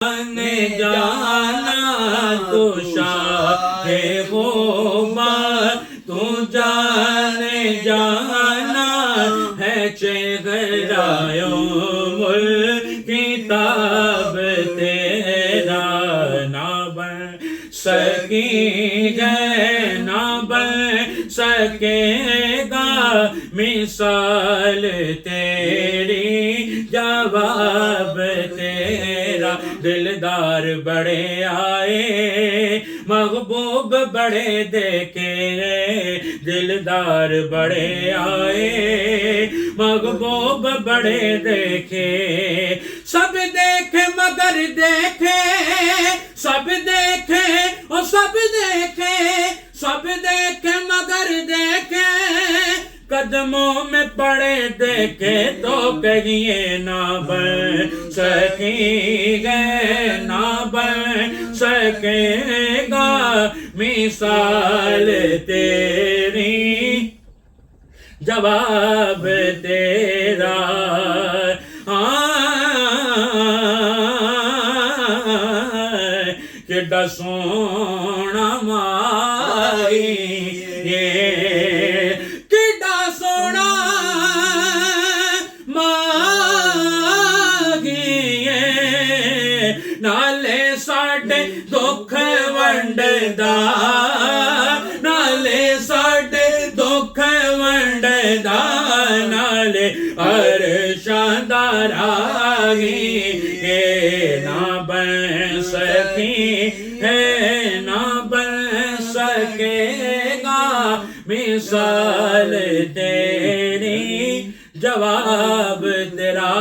نے جانا تو شاہ غبار، تو جانے جانا ہے چہرہ کتاب تیرا، نہ بن سکی ہے نہ بن سکے گا مثال تیری، جواب تیرا۔ دلدار بڑے آئے محبوب بڑے دیکھے، دلدار بڑے آئے محبوب بڑے دیکھے، سب دیکھے مگر دیکھے، سب دیکھے اور سب دیکھے، سب دیکھے مگر دیکھے، قدموں میں پڑے دیکھے تو کہیں نہ بن سکیں گے، نہ بن سکے گا مثال تیری، جواب تیرا۔ کڈا سونا مائی کڈا سونا مائی، نالے ساڈے دکھ ونڈدا، نالے ساڈے دکھ ونڈدا، نالے عرشاں دا راہی، نہ بن سکی ہے نہ بن سکے گا مثال تیری، جواب تیرا۔